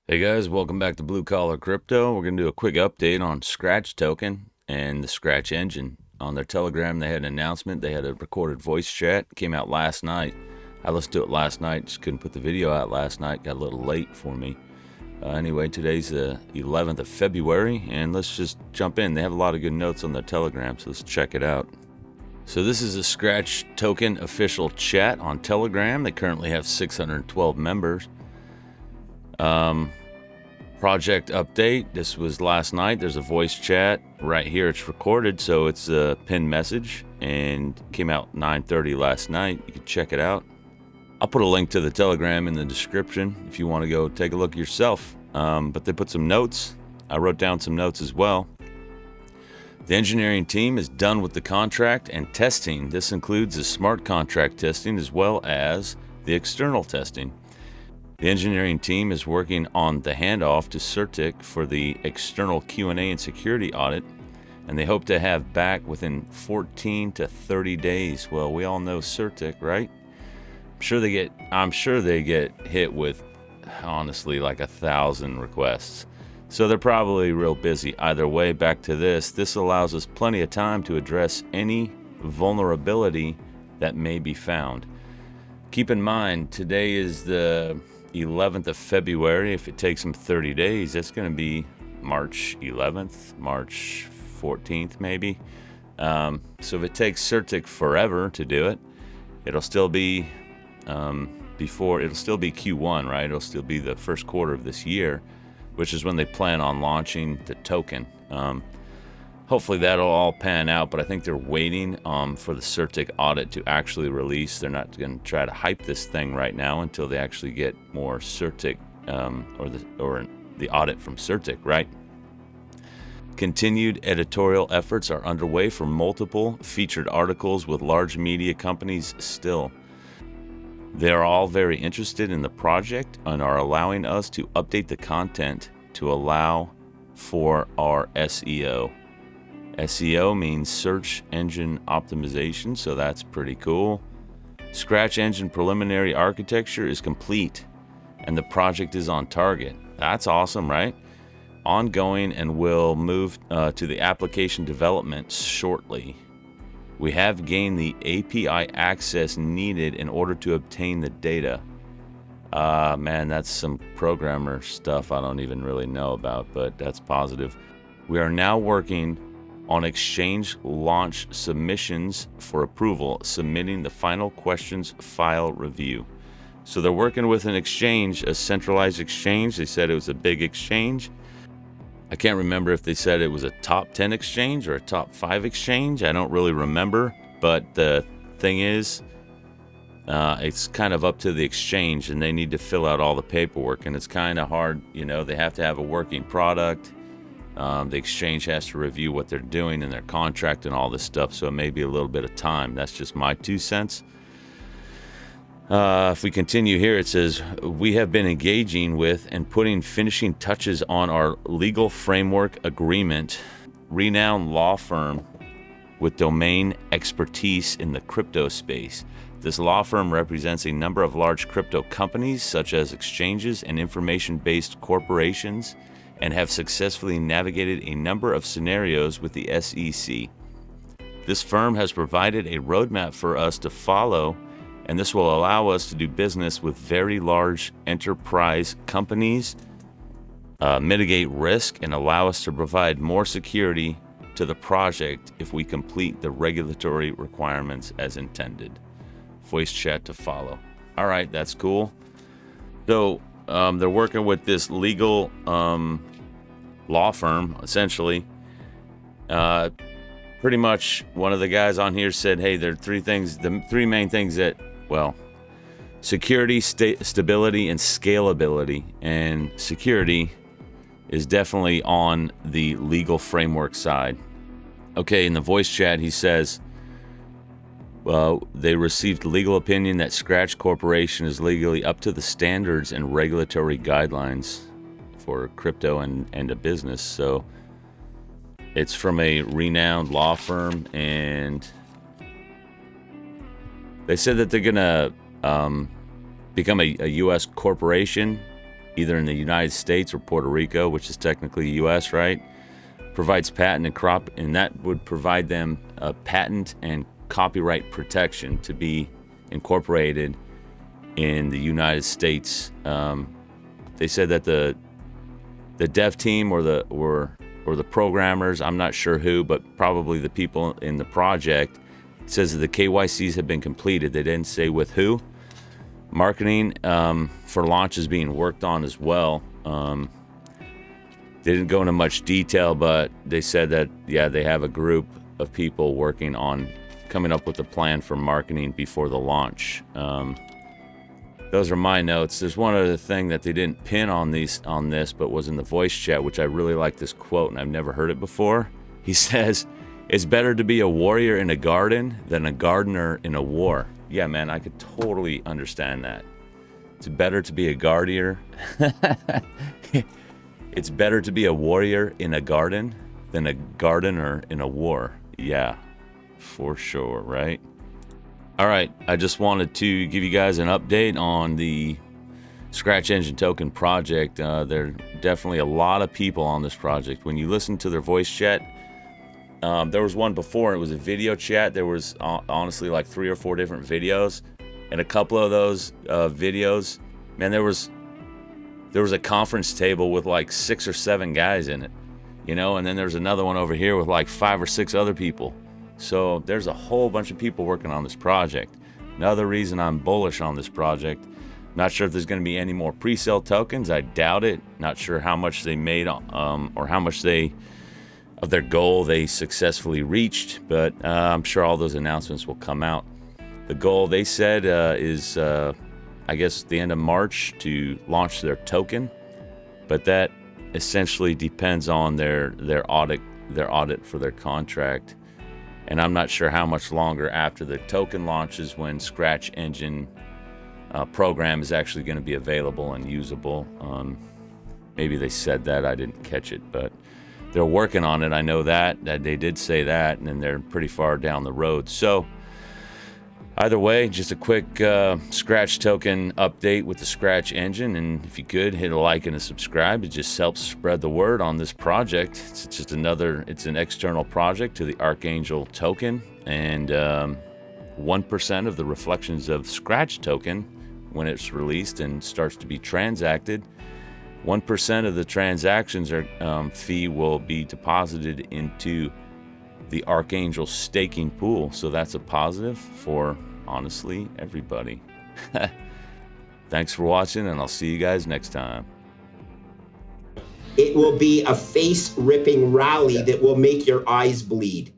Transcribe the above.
Hey guys, welcome back to Blue Collar Crypto. We're going to do a quick update on Scratch Token and the Scratch Engine. On their Telegram, they had an announcement. They had a recorded voice chat. It came out last night. I listened to it last night. Just couldn't put the video out last night. Got a little late for me. Anyway, today's the 11th of February, and let's just jump in. They have a lot of good notes on their Telegram, so let's check it out. So this is a Scratch Token official chat on Telegram. They currently have 612 members. Project update. This was last night. There's a voice chat right here. It's recorded, so it's a pinned message and came out 9:30 last night. You can check it out. I'll put a link to the Telegram in the description if you want to go take a look yourself. But they put some notes. I wrote down some notes as well. The engineering team is done with the contract and testing. This includes the smart contract testing as well as the external testing. The engineering team is working on the handoff to CertiK for the external Q&A and security audit, and they hope to have back within 14 to 30 days. Well, we all know CertiK, right? I'm sure they get hit with, honestly, like 1,000 requests. So they're probably real busy. Either way, back to this. This allows us plenty of time to address any vulnerability that may be found. Keep in mind, today is the 11th of February. If it takes them 30 days, that's going to be March 11th, March 14th, maybe. So if it takes CertiK forever to do it, it'll still be it'll still be Q1, right? It'll still be the first quarter of this year, which is when they plan on launching the token. Hopefully that'll all pan out, but I think they're waiting for the CertiK audit to actually release. They're not going to try to hype this thing right now until they actually get more CertiK or the audit from CertiK, right? Continued editorial efforts are underway for multiple featured articles with large media companies still. They are all very interested in the project and are allowing us to update the content to allow for our SEO. SEO means search engine optimization, so that's pretty cool. Scratch Engine preliminary architecture is complete, and the project is on target. That's awesome, right? Ongoing and will move to the application development shortly. We have gained the API access needed in order to obtain the data. Man, that's some programmer stuff I don't even really know about, but that's positive. We are now working on exchange launch submissions for approval, submitting the final questions file review. So they're working with an exchange, a centralized exchange. They said it was a big exchange. I can't remember if they said it was a top 10 exchange or a top 5 exchange. I don't really remember, but the thing is, it's kind of up to the exchange, and they need to fill out all the paperwork, and it's kind of hard. They have to have a working product. The exchange has to review what they're doing in their contract and all this stuff, so it may be a little bit of time. That's just my 2 cents. If we continue here, it says, we have been engaging with and putting finishing touches on our legal framework agreement. Renowned law firm with domain expertise in the crypto space. This law firm represents a number of large crypto companies, such as exchanges and information-based corporations, and have successfully navigated a number of scenarios with the SEC. This firm has provided a roadmap for us to follow, and this will allow us to do business with very large enterprise companies, mitigate risk, and allow us to provide more security to the project if we complete the regulatory requirements as intended. Voice chat to follow. All right, that's cool. So they're working with this legal law firm, essentially. Pretty much one of the guys on here said, hey, there are the three main things that, security, stability, and scalability. And security is definitely on the legal framework side. Okay, in the voice chat, he says, they received legal opinion that Scratch Corporation is legally up to the standards and regulatory guidelines for crypto and a business. So it's from a renowned law firm, and they said that they're going to become a U.S. corporation either in the United States or Puerto Rico, which is technically U.S., right? Provides patent and crop, and that would provide them a patent and copyright protection to be incorporated in the United States. They said that the dev team or the programmers, I'm not sure who, but probably the people in the project, says that the KYCs have been completed. They didn't say with who. Marketing for launch is being worked on as well. They didn't go into much detail, but they said that, yeah, they have a group of people working on coming up with a plan for marketing before the launch. Those are my notes. There's one other thing that they didn't pin on this, but was in the voice chat, which I really like this quote, and I've never heard it before. He says, "It's better to be a warrior in a garden than a gardener in a war." Yeah, man, I could totally understand that. It's better to be a guardian. It's better to be a warrior in a garden than a gardener in a war. Yeah, for sure, right? All right, I just wanted to give you guys an update on the Scratch Engine Token project. There are definitely a lot of people on this project. When you listen to their voice chat, there was one before, it was a video chat. There was honestly like 3 or 4 different videos, and a couple of those videos, man, there was a conference table with like 6 or 7 guys in it, you know, and then there's another one over here with like 5 or 6 other people. So there's a whole bunch of people working on this project. Another reason I'm bullish on this project. Not sure if there's going to be any more pre-sale tokens. I doubt it. Not sure how much they made or how much of their goal they successfully reached, but I'm sure all those announcements will come out. The goal, they said, is I guess the end of March to launch their token, but that essentially depends on their audit for their contract. And I'm not sure how much longer after the token launches when Scratch Engine program is actually going to be available and usable. Maybe they said that, I didn't catch it, but they're working on it. I know that they did say that, and they're pretty far down the road. So either way, just a quick Scratch token update with the Scratch Engine, and if you could hit a like and a subscribe, it just helps spread the word on this project. It's just it's an external project to the Archangel token, and 1% of the reflections of Scratch token, when it's released and starts to be transacted, 1% of the transactions fee will be deposited into the Archangel staking pool. So that's a positive for, honestly, everybody. Thanks for watching, and I'll see you guys next time. It will be a face-ripping rally that will make your eyes bleed.